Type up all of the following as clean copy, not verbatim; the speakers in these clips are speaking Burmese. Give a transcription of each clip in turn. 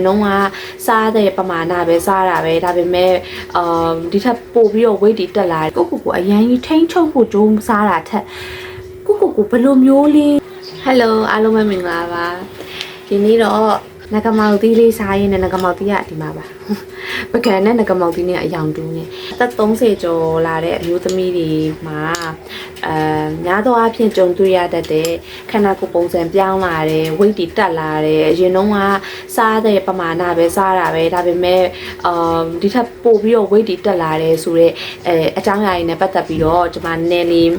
လုံးကစားတဲ့ပမာဏပဲစားတာပဲဒါပေမဲ့ဒီထက်ပို့ပြီးတော့ weight တွေတက်လာတယ်ကိုအရန်ကြီးထိန်းချုပ်ဖို့ကြိုးစားတာထက်ကိုဘယ်လိုမျိုးလေး Hello အားလုံးပဲမင်္ဂလာပါဒီနေ့တော့နဂမောက်သီးလေးစားရင်းနဲ့နဂမောက်သီးကဒီမှာပါပကံနဲ့နဂမောက်သီးနဲ့အယောင်တူးနေအသက်30ကျော်လာတဲ့အမျိုးသမီးတွေမှာများသောအားဖြင့်ကြုံတွေ့ရတတ်တဲ့ခန္ဓာကိုယ်ပုံစံပြောင်းလာတယ် weight တွေတက်လာတယ်အရင်တော့ကစားတဲ့ပမာဏပဲစားတာပဲဒါပေမဲ့ဒီထက်ပို့ပြီးတော့ weight တွေတက်လာတယ်ဆိုတော့အကြောင်းအရာတွေနဲ့ပတ်သက်ပြီးတော့ကျွန်မနည်းနည်း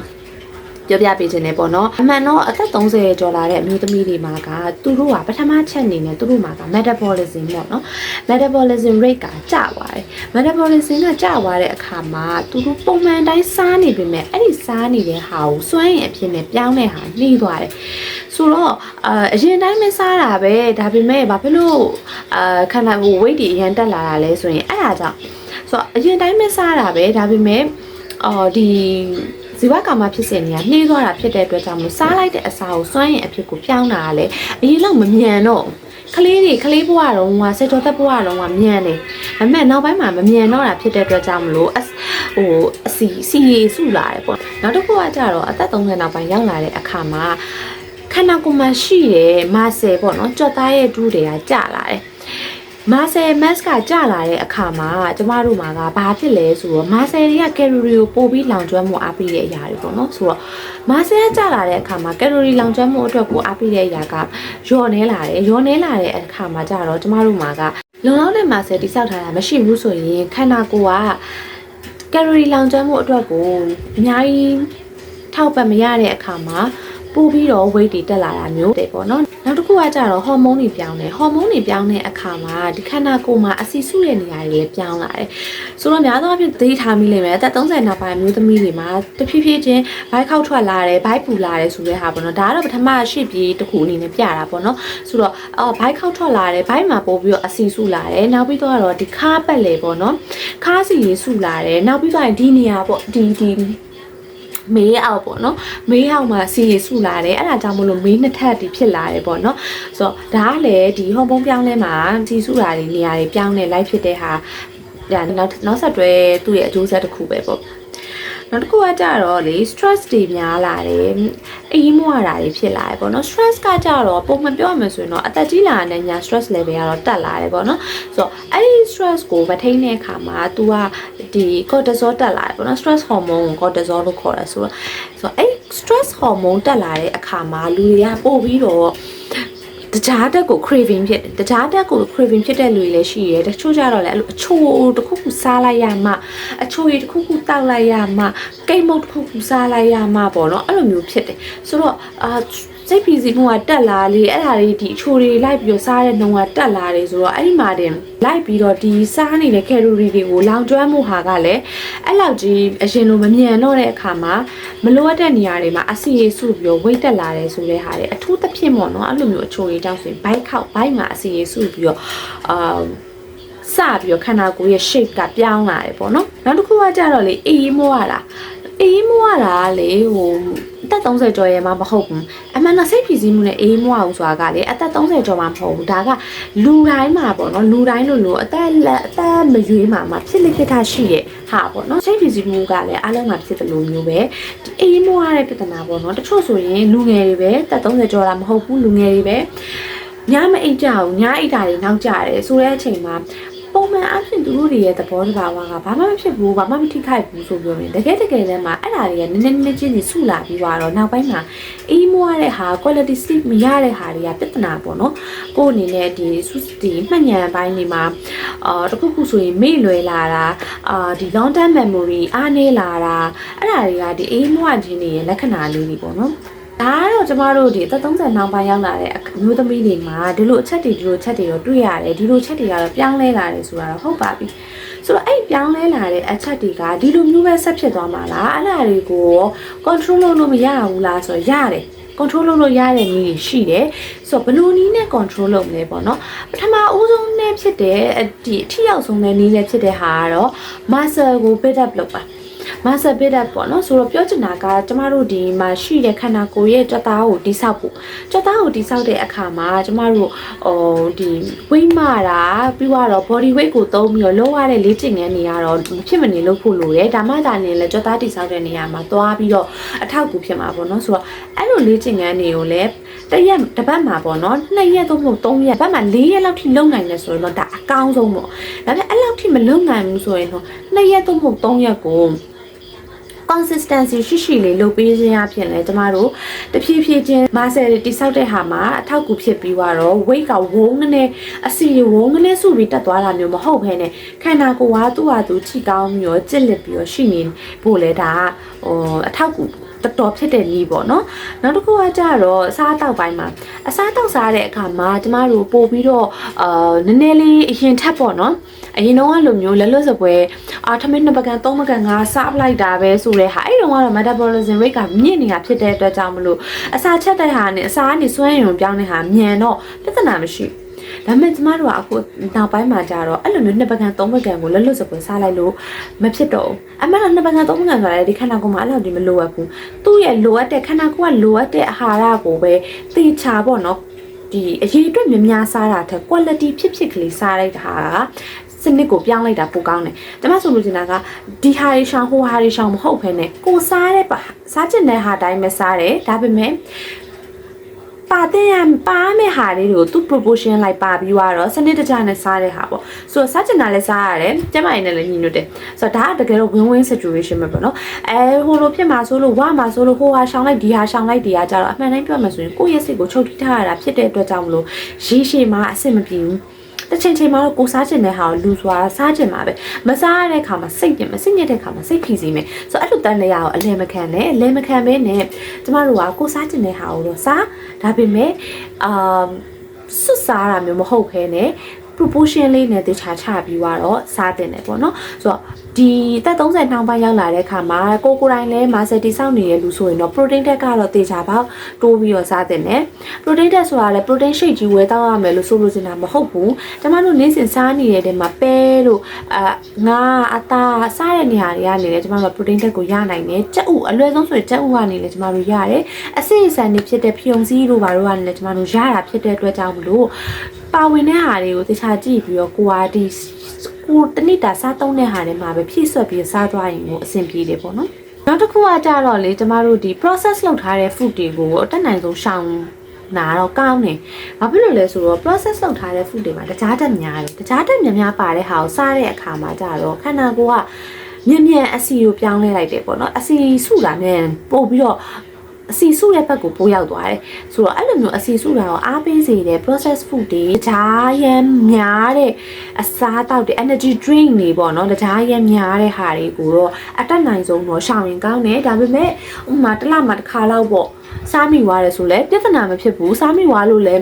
ပြောပြပေးခြင်းနဲ့ပေါ့နော်အမှန်တော့အသက်30ကျော်လာတဲ့အမျိုးသမီးတွေမှာကသူတို့ကပထမချက်အနေနဲ့သူတို့မှာက metabolism ပေါ့နော် metabolism rate ကကျသွားတယ် metabolism ကကျသွားတဲ့အခါမှာသူတို့ပုံမှန်တိုင်းစားနေပေမဲ့အဲ့ဒီစားနေတဲ့ဟာကိုစွမ်းရည်အဖြစ်နဲ့ပြောင်းတဲ့ဟာနှီးသွားတယ်ဆိုတော့အရင်တိုင်းမစားတာပဲဒါပေမဲ့ဘာဖြစ်လို့ခန္ဓာကိုယ် weight တွေအရင်တက်လာတာလဲဆိုရင်အဲ့ဒါကြောင့်ဆိုတော့အရင်တိုင်းမစားတာပဲဒါပေမဲ့ဒီဇီဝကာမဖြစ်စဉ်တွေကနှေးသွားတာဖြစ်တဲ့အတွက်ကြောင့်မို့စားလိုက်တဲ့အစာကိုစွမ်းရင်အဖြစ်ကိုပြောင်းတာကလည်းအရင်လောက်မမြန်တော့ကလေးဘဝတော့ကစေကျော်သက်ဘဝတော့ကမြန်နေဒါပေမဲ့နောက်ပိုင်းမှာမမြန်တော့တာဖြစ်တဲ့အတွက်ကြောင့်မလို့အစီရည်စုလာတယ်ပေါ့နောက်တစ်ခုကကြတော့အသက်30နောက်ပိုင်းရောက်လာတဲ့အခါမှာခန္ဓာကိုယ်မှာရှိတဲ့မာဆယ်ပေါ့နော်ကြော့သားရဲ့ဒူးတွေကကျလာတယ်မာဆယ်မတ်ကကျလာတဲ့အခါမှာကျမတို့မှာကဘာဖြစ်လဲဆိုတော့မာဆယ်တွေကကယ်လိုရီကိုပို့ပြီးလောင်ကျွမ်းမှုအားပေးတဲ့အရာတွေပေါ့နော်ဆိုတော့မာဆယ်ကကျလာတဲ့အခါမှာကယ်လိုရီလောင်ကျွမ်းမှုအတွက်ကိုအားပေးတဲ့အရာကလျော့နေလာတဲ့အခါမှာကျတော့ကျမတို့မှာကလုံလောက်တဲ့မာဆယ်တိစောက်ထားတာမရှိဘူးဆိုရင်ခန္ဓာကိုယ်ကကယ်လိုရီလောင်ကျွမ်းမှုအတွက်ကိုအများကြီးထောက်ပံ့မရတဲ့အခါမှာပို့ပြီးတော့ weight တွေတက်လာတာမျိုးတယ်ပေါ့နော်နောက်တစ်ခုကကြတော့ဟော်မုန်းတွေပြောင်းတယ်ဟော်မုန်းတွေပြောင်းတဲ့အခါမှာဒီခန္ဓာကိုယ်မှာအဆီစုတဲ့နေရာတွေလည်းပြောင်းလာတယ်ဆိုတော့များသောအားဖြင့်သတိထားမိလိမ့်မယ်အသက်30နောက်ပိုင်းမျိုးသမီးတွေမှာတဖြည်းဖြည်းချင်းဘိုက်ခောက်ထွက်လာတယ်ဘိုက်ပူလာတယ်ဆိုတဲ့ဟာပေါ့နော်ဒါကတော့ပထမရှစ်ပြေးတစ်ခုအနေနဲ့ပြတာပေါ့နော်ဆိုတော့ဘိုက်ခောက်ထွက်လာတယ်ဘိုက်မှာပို့ပြီးတော့အဆီစုလာတယ်နောက်ပြီးတော့ဒီခါးပတ်လေပေါ့နော်ခါးစီရေးစုလာတယ်နောက်ပြီးတော့ဒီနေရာပေါ့ဒီမေးအောင်ပေါ့နော်မေးအောင်မှာစီရစုလာတယ်အဲ့ဒါကြောင့်မလို့မေးနှစ်ထပ်တီဖြစ်လာတယ်ပေါ့နော်ဆိုတော့ဒါကလည်းဒီဟော်မုန်းပြောင်းလဲမှာစီစုတာတွေနေရာတွေပြောင်းနေလိုက်ဖြစ်တဲ့ဟာဒါနောက်ဆက်တွဲသူ့ရဲ့အကျိုးဆက်တစ်ခုပဲပေါ့နောက်တစ်ခုကကြတော့လေ stress တွေများလာတယ်အေးမွာတာတွေဖြစ်လာတယ်ပေါ့နော် stress ကကြတော့ပုံမှန်ပြောရမယ်ဆိုရင်တော့အသက်ကြီးလာတဲ့ညာ stress level ကတော့တက်လာတယ်ပေါ့နော်ဆိုတော့အဲ့ဒီ stress ကိုမထိန်းတဲ့အခါမှာ तू ကဒီ cortisol တက်လာတယ်ပေါ့နော် stress hormone ကို cortisol လို့ခေါ်တယ်ဆိုတော့အဲ့ stress hormone တက်လာတဲ့အခါမှာလူတွေကပို့ပြီးတော့တကြားတက်ကို craving ဖြစ်တယ်တကြားတက်ကို craving ဖြစ်တဲ့လူတွေလည်းရှိတယ်တချို့ကြတော့လည်းအဲ့လိုအချိုတစ်ခုခုစားလိုက်ရမှအချိုရည်တစ်ခုခုတောက်လိုက်ရမှကိတ်မုတ်တစ်ခုခုစားလိုက်ရမှပေါ့နော်အဲ့လိုမျိုးဖြစ်တယ်ဆိုတော့စိတ်ဖိစီးမှုကတက်လာလေအဲ့ဒါလေးဒီအချိုတွေလိုက်ပြီးတော့စားတဲ့နှုံကတက်လာတယ်ဆိုတော့အဲ့ဒီမှာတင်လိုက်ပြီးတော့ဒီစားနေတဲ့ကယ်လိုရီတွေကိုလောင်ကျွမ်းမှုဟာကလည်းအဲ့လောက်ကြီးအရင်လိုမမြန်တော့တဲ့အခါမှာမလိုအပ်တဲ့နေရာတွေမှာအဆီရည်စုပြီးတော့ဝိတ်တက်လာတယ်ဆိုတဲ့ဟာတွေအထူးသဖြင့်ပေါ့နော်အဲ့လိုမျိုးအချိုတွေတောင်းဆိုရင်ဘိုက်မှာအဆီရည်စုပြီးတော့စပြီးတော့ခန္ဓာကိုယ်ရဲ့ shape ကပြောင်းလာတယ်ပေါ့နော်နောက်တစ်ခုကကြတော့လေအေးမွားတာလေဟိုအသက်30ကျော်ရဲ့မှမဟုတ်ဘူးအမှန်တော့စိတ်ဖြည့်ဆည်းမှုနဲ့အေးမွားအောင်ဆိုတာကလေအသက်30ကျော်မှမဟုတ်ဘူးဒါကလူတိုင်းမှာပေါ့နော်လူတိုင်းလို့အသက်မရွေးမှာဖြစ်လိဖြစ်တာရှိရဲ့ဟာပေါ့နော်စိတ်ဖြည့်ဆည်းမှုကလည်းအားလုံးမှာဖြစ်တယ်လို့မျိုးပဲဒီအေးမွားတဲ့ပြဿနာပေါ့နော်တချို့ဆိုရင်လူငယ်တွေပဲအသက်30ကျော်လာမဟုတ်ဘူးလူငယ်တွေပဲညမအိတ်ကြအောင်ညအိတ်တာတွေနောက်ကြတယ်ဆိုတဲ့အချိန်မှာပုံမှန်အဖြစ်သူတို့တွေရဲ့သဘောတဘာဝကဘာမှမဖြစ်ဘူးဘာမှမထိခိုက်ဘူးဆိုပြောရင်တကယ်လည်းမှာအဲ့ဒါတွေကနည်းနည်းချင်းစီဆုလာပြီးတော့နောက်ပိုင်းမှာအေးမွားတဲ့ဟာ quality sleep မရတဲ့ဟာတွေကပြဿနာပေါ့နော်ကိုယ်အနေနဲ့ဒီမှတ်ဉာဏ်ပိုင်းတွေမှာတခုခုဆိုရင်မေ့လွယ်လာတာဒီ long term memory အားနည်းလာတာအဲ့ဒါတွေကဒီအေးမွားခြင်းတွေရဲ့လက္ခဏာလေးတွေပေါ့နော်ဒါကတော့ကျမတို့ဒီအသက်30နောက်ပိုင်းရောက်လာတဲ့အမျိုးသမီးတွေမှာဒီလိုအချက်တွေတော့တွေ့ရတယ်ဒီလိုချက်တွေကတော့ပြောင်းလဲလာတယ်ဆိုတာတော့ဟုတ်ပါပြီဆိုတော့အဲ့ပြောင်းလဲလာတဲ့အချက်တွေကဒီလိုမျိုးပဲဆက်ဖြစ်သွားမှာလားအဲ့ဒါတွေကို control လုပ်လို့မရဘူးလားဆိုတော့ရတယ် control လုပ်လို့ရတဲ့နည်းရှိတယ်ဆိုတော့ဘယ်လိုနည်းနဲ့ control လုပ်မလဲပေါ့နော်ပထမဦးဆုံးနဲ့ဖြစ်တဲ့ဒီအထီရောက်ဆုံးတဲ့နည်းနဲ့ဖြစ်တဲ့ဟာကတော့ muscle ကို build up လုပ်ပါ master beta ပေါ့နော်ဆိုတော့ပြောချင်တာကကျမတို့ဒီမှာရှိတဲ့ခန္ဓာကိုယ်ရဲ့ကြွက်သားကိုတိဆောက်ဖို့ကြွက်သားကိုတိဆောက်တဲ့အခါမှာကျမတို့ဒီ weight မာတာပြီးတော့ body weight ကိုသုံးပြီးတော့လောရတဲ့လေ့ကျင့်ခန်းတွေကတော့ဖြစ်မနေလို့ဖို့လိုတယ်ဒါမှသာနေလဲကြွက်သားတိဆောက်တဲ့နေရာမှာသွားပြီးတော့အထောက်အကူဖြစ်မှာပေါ့နော်ဆိုတော့အဲ့လိုလေ့ကျင့်ခန်းတွေကိုလည်းတစ်ပတ်မှာပေါ့နော်2ရက်သို့မဟုတ်3ရက်ဘက်မှာ4ရက်လောက်ထိလုံနိုင်တယ်ဆိုရင်တော့ဒါအကောင်းဆုံးပေါ့ဒါပေမဲ့အဲ့လောက်ထိမလုံနိုင်ဘူးဆိုရင်တော့2ရက်သို့မဟုတ်3ရက်ကို consistency ရှိလေးလုပ်ပေးခြင်းအဖြစ်လဲကျမတို့တဖြည်းဖြည်းချင်း muscle တိဆောက်တဲ့ဟာမှာအထောက်အကူဖြစ်ပြီးတော့ weight ကဝုန်းနဲ့အစီဝုန်းနဲ့စုပြီးတက်သွားတာမျိုးမဟုတ်ဘဲနဲ့ခန္ဓာကိုယ်ကသူ့ဟာသူချိကောင်းပြီးတော့ကြစ်လက်ပြီးတော့ရှိနေဖို့လဲဒါအထောက်အကူတော်ဖြစ်တဲ့နည်းပေါ့နော်နောက်တစ်ခုကကြတော့အစားတောက်ပိုင်းမှာအစားတောက်စားတဲ့အခါမှာကျမတို့ပို့ပြီးတော့နည်းနည်းလေးအရင်ထပ်ပေါ့နော်အရင်တော့လိုမျိုးလက်လွတ်စပွဲထမင်း2ပကံ3ပကံ5စားလိုက်တာပဲဆိုတဲ့ဟာအဲ့တုန်းကတော့ metabolism rate ကမြင့်နေတာဖြစ်တဲ့အတွက်ကြောင့်မလို့အစာချက်တဲ့ဟာနဲ့အစာကနေစွမ်းရည်ပြောင်းတဲ့ဟာမြန်တော့ပြဿနာမရှိဒါပေမဲ့ကျမတို့ကအခုနောက်ပိုင်းမှာကြတော့အဲ့လိုမျိုး2ပကံ3ပကံကိုလက်လွတ်စပွဲစားလိုက်လို့မဖြစ်တော့ဘူးအမှန်တော့2ပကံ3ပကံဆိုတာလေဒီခန္ဓာကိုယ်မှာအဲ့လိုဒီမလိုအပ်ဘူးသူ့ရဲ့လိုအပ်တဲ့ခန္ဓာကိုယ်ကလိုအပ်တဲ့အာဟာရကိုပဲသေချာပေါ့နော်ဒီအရေးအတွက်များများစားတာထက် quality ဖြစ်ကလေးစားလိုက်တာစနစ်ကိုပြောင်းလိုက်တာပိုကောင်းတယ်။ကျွန်မဆိုလို့ချင်တာကဒီဟာရီရှောင်းဟိုဟာရီရှောင်းမဟုတ်ဘဲနဲ့ကိုစားတဲ့စားချင်တဲ့ဟာတိုင်းပဲစားတယ်ဒါပေမဲ့ပါမယ့်ဟာလေးတွေကိုသူ proportion လိုက်ပါပြီးတော့စနစ်တကျနဲ့စားတဲ့ဟာပေါ့ဆိုတော့စားချင်တာလည်းစားရတယ်ကျမရင်းနဲ့လည်းညီညွတ်တယ်ဆိုတော့ဒါကတကယ်တော့ win-win situation ပဲပေါ့နော်ဟိုလိုဖြစ်မှာဆိုလို့ဝါမှာဆိုလို့ဟိုဟာရှောင်းလိုက်ဒီဟာရှောင်းလိုက်ဒီဟာကြတော့အမှန်တိုင်းပြောမှဆိုရင်ကိုယ့်ရဲ့စိတ်ကိုချုပ်ထိထားရတာဖြစ်တဲ့အတွက်ကြောင့်မလို့ရေရှည်မှာအဆင်မပြေဘူးတစ်ချိန်မှာတော့ကိုစားကျင်တဲ့ဟာကိုလူစွာစားကျင်မှာပဲမစားရတဲ့ခါမှာစိတ်ညစ်တဲ့ခါမှာစိတ်ဖိစီးမယ်ဆိုတော့အဲ့လိုတန်းနေရအောင်အလဲမခံပဲနဲ့ကျမတို့ကကိုစားကျင်တဲ့ဟာကိုတော့စားဒါပေမဲ့စွတ်စားတာမျိုးမဟုတ်ခဲနဲ့ proportion လေးနဲ့တခြားချပြီးတော့စားတင်တယ်ပေါ့နော်ဆိုတော့ဒီတက်30နှောင်းပိုင်းရောက်လာတဲ့ခါမှာကိုယ်တိုင်လဲမာစတီစောင့်နေတဲ့လူဆိုရင်တော့ protein တက်ကတော့တေချာပေါက်တိုးပြီးတော့စားတင်တယ် protein တက်ဆိုတာလဲ protein shake ကြီးဝယ်တောင်းရမယ်လို့ဆိုလို့စင်တာမဟုတ်ဘူးကျမတို့နေ့စဉ်စားနေတဲ့တဲမှာပဲလို့ငါအသားစားတဲ့နေရာတွေကနေလဲကျမတို့ protein တက်ကိုရနိုင်တယ်ကြက်ဥအလွယ်ဆုံးဆိုရင်ကြက်ဥကနေလဲကျမတို့ရတယ်အစစ်အဆန်တွေဖြစ်တဲ့ဖြုံစည်းတို့ဘာတို့ကနေလဲကျမတို့ရတာဖြစ်တဲ့အတွက်ကြောင့်မလို့ပါဝင်တဲ့ဟာတွေကိုတခြားကြည့်ပြီးတော့ကိုတနစ်တာစားသုံးတဲ့ဟာတွေမှာပဲဖြည့်ဆွက်ပြီးစားသွားရင်ကိုအဆင်ပြေတယ်ပေါ့နော်နောက်တစ်ခုကကြတော့လေကျမတို့ဒီ process လုပ်ထားတဲ့ food တွေကိုအတက်နိုင်ဆုံးရှောင်နာတော့ကောင်းတယ်ဘာဖြစ်လို့လဲဆိုတော့ process လုပ်ထားတဲ့ food တွေမှာတခြားတက်များတယ်တခြားတက်များပါတဲ့ဟာကိုစားတဲ့အခါမှာကြတော့ခန္ဓာကိုယ်ကမြန်အစီကိုပြောင်းလဲလိုက်တယ်ပေါ့နော်အစီစုတာနဲ့ပို့ပြီးတော့အစီစုတဲ့ဘက်ကိုပို့ရောက်သွားတယ်ဆိုတော့အဲ့လိုမျိုးအစီစုတာကိုအားပေးစေတဲ့ processed food တွေဂျားရမ်းများတဲ့အစားတောက်တဲ့ energy drink တွေပေါ့နော်ဂျားရမ်းများတဲ့ဟာတွေကိုတော့အတက်နိုင်ဆုံးတော့ရှောင်ရင်ကောင်းတယ်ဒါပေမဲ့ဥပမာတစ်လမှာတစ်ခါလောက်ပေါ့စားမိသွားတယ်ဆိုလဲပြဿနာမဖြစ်ဘူးစားမိသွားလို့လဲ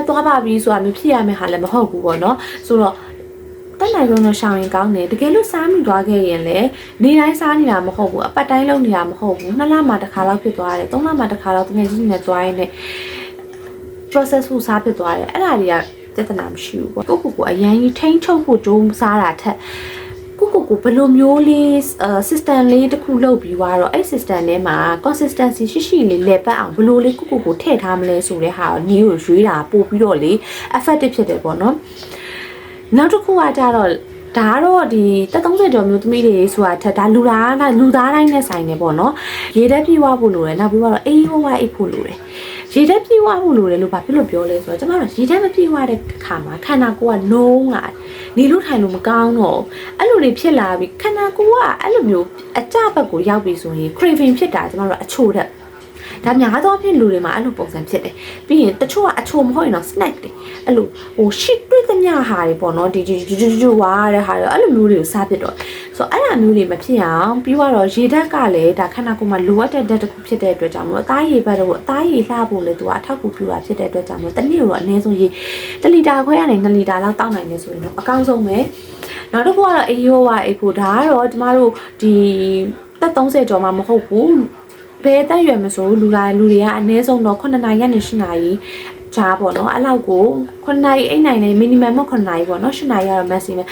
သွားပါပြီဆိုတာမျိုးဖြစ်ရမယ့်ဟာလည်းမဟုတ်ဘူးပေါ့နော်ဆိုတော့တက်နိုင်ဆုံးတော့ရှောင်ရင်ကောင်းတယ်တကယ်လို့စားမိသွားခဲ့ရင်လည်းနေတိုင်းစားနေတာမဟုတ်ဘူးအပတ်တိုင်းလုပ်နေတာမဟုတ်ဘူး2လမှတစ်ခါလောက်ဖြစ်သွားတယ်3လမှတစ်ခါလောက်တကယ်ကြီးနေသွားရင်လည်း process ဖို့စားဖြစ်သွားတယ်အဲ့ဒါတွေကပြဿနာမရှိဘူးပေါ့ကိုအရင်ကြီးထိန်းချုပ်ဖို့ကြိုးစားတာထက်ကိုဘယ်လိုမျိုးလေး system လေးတစ်ခုလုပ်ပြီးတော့အဲ့ system ထဲမှာ consistency ရှိလေးလဲပတ်အောင်ဘယ်လိုလေးကိုထည့်ထားမလဲဆိုတဲ့ဟာနည်းကိုရွေးတာပို့ပြီးတော့လေ effective ဖြစ်တယ်ပေါ့နော်နောက်တစ်ခုကကြတော့ဒါကတော့ဒီ30ကျော်မျိုးသမီးတွေဆိုတာထက်ဒါလူသားတိုင်းနဲ့ဆိုင်နေပေါ့နော်ရေတက်ပြေးဝဖို့လိုတယ်နောက်ပြီးတော့အေးဝအိတ်ဖို့လိုတယ်ရေတက်ပြေးဝဖို့လိုတယ်လို့ဘာဖြစ်လို့ပြောလဲဆိုတော့ကျမတို့ရေတက်မပြေးဝတဲ့ခါမှာခန္ဓာကိုယ်ကနှုံးလာနေလို့ထိုင်လို့မကောင်းတော့အဲ့လိုတွေဖြစ်လာပြီးခန္ဓာကိုယ်ကအဲ့လိုမျိုးအကြဘက်ကိုရောက်ပြီဆိုရင် craving ဖြစ်တာကျမတို့အချိုတဲ့ဒါများသောအားဖြင့်လူတွေမှာအဲ့လိုပုံစံဖြစ်တယ်ပြီးရင်တချို့ကအချိုမဟုတ်ရင်တော့ snack တွေအဲ့လိုရှစ်တွေ့သမျှဟာတွေပေါ့နော်ဒီဝါတဲ့ဟာတွေအဲ့လိုမျိုးတွေကိုစားဖြစ်တော့ဆိုတော့အဲ့လိုမျိုးတွေမဖြစ်အောင်ပြီးတော့ရေဓာတ်ကလည်းဒါခန္ဓာကိုယ်မှာလိုအပ်တဲ့ဓာတ်တစ်ခုဖြစ်တဲ့အတွက်ကြောင့်မို့အသားရည်ဘက်တော့အသားရည်လှဖို့လေသူကအထောက်အကူပြုတာဖြစ်တဲ့အတွက်ကြောင့်မို့တနေ့တော့အနည်းဆုံးရေ1လီတာခွဲကနေ2လီတာလောက်တောက်နိုင်နေဆိုရင်တော့အကောင်းဆုံးပဲနောက်တစ်ခုကတော့အေးရောအိတ်ဖို့ဒါကတော့ကျမတို့ဒီတက်30ကျော်မှမဟုတ်ဘူးဘယ်တက်ရွယ်မဆိုလူတွေကအနည်းဆုံးတော့9နာရီကနေ10နာရီဂျားပေါ့နော်အဲ့လောက်ကို9နာရီ8နာရီနဲ့ minimum 9နာရီပေါ့နော်10နာရီကတော့ maximum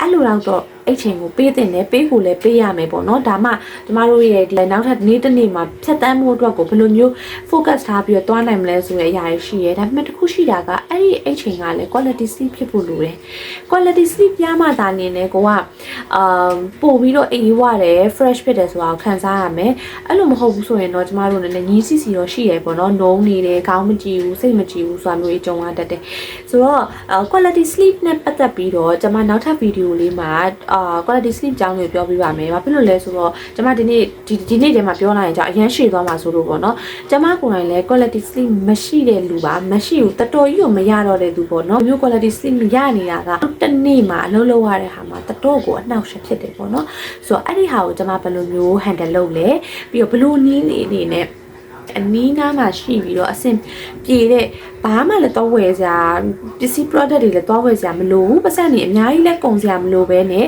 အဲ့လိုတော့အဲ့ချိန်ကိုပေးတင်တယ်ပေးကိုလည်းပေးရမယ်ပေါ့နော်ဒါမှကျမတို့ရဲ့ဒီနောက်ထပ်နေ့တစ်နေ့မှာဖြတ်တန်းမှုအတွက်ကိုဘယ်လိုမျိုး focus ထားပြီးတော့တွားနိုင်မလဲဆိုတဲ့အရာရှိရဲဒါပေမဲ့တစ်ခုရှိတာကအဲ့ချိန်ကလည်း quality sleep ဖြစ်ဖို့လိုတယ် quality sleep ပြမှသာနေနဲ့ကိုကပို့ပြီးတော့အေးဝတယ် fresh ဖြစ်တယ်ဆိုတာကိုခံစားရမယ်အဲ့လိုမဟုတ်ဘူးဆိုရင်တော့ကျမတို့လည်းညီးစီစီတော့ရှိရပေါ့နော်နှုံးနေတယ်ခေါင်းမကြည့်ဘူးစိတ်မကြည့်ဘူးဆိုတာမျိုးကြုံရတတ်တယ်ဆိုတော့ quality sleep နဲ့ပတ်သက်ပြီးတော့ကျမနောက်ထပ်ဗီဒီယိုလေးမှာquality sleep ကြောင်းကိုပြောပြပါမယ်ဘာဖြစ်လို့လဲဆိုတော့ကျမဒီနေ့ထဲမှာပြောလိုက်ရင်ကြာအရင်ရှည်သွားမှာဆိုလို့ပေါ့နော်ကျမကိုယ်တိုင်လည်း quality sleep မရှိတဲ့လူပါမရှိဘူးတော်တော်ကြီးကိုမရတော့တဲ့သူပေါ့နော်မျိုး quality sleep မရနေတာကတစ်နေ့မှာအလုပ်လုပ်ရတဲ့ဟာမှာတော်တော်ကိုအနှောက်အယှက်ဖြစ်တယ်ပေါ့နော်ဆိုတော့အဲ့ဒီဟာကိုကျမဘယ်လိုမျိုး handle လုပ်လဲပြီးတော့ဘယ်လိုနည်းနေနဲ့အနီးနားမှာရှိပြီးတော့အဆင်ပြေတဲ့ဘာမှလည်းတော့ဝယ်စရာပစ္စည်း product တွေလည်းတော့ဝယ်စရာမလိုဘူးပတ်စံနေအများကြီးလည်းကုန်စရာမလိုပဲနဲ့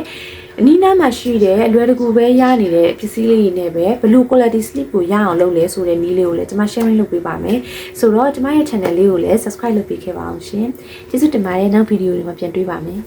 အနီးနားမှာရှိတဲ့အလွယ်တကူပဲရနေတဲ့ပစ္စည်းလေးတွေနဲ့ပဲဘယ်လို quality sleep ကိုရအောင်လုပ်လဲဆိုတဲ့နည်းလေးကိုလည်းကျွန်မ sharing လုပ်ပေးပါမယ်ဆိုတော့ကျွန်မရဲ့ channel လေးကိုလည်း subscribe လုပ်ပေးခဲ့ပါအောင်ရှင်ကျေးဇူးတင်ပါတယ်နောက်ဗီဒီယိုတွေမှာပြန်တွေ့ပါမယ်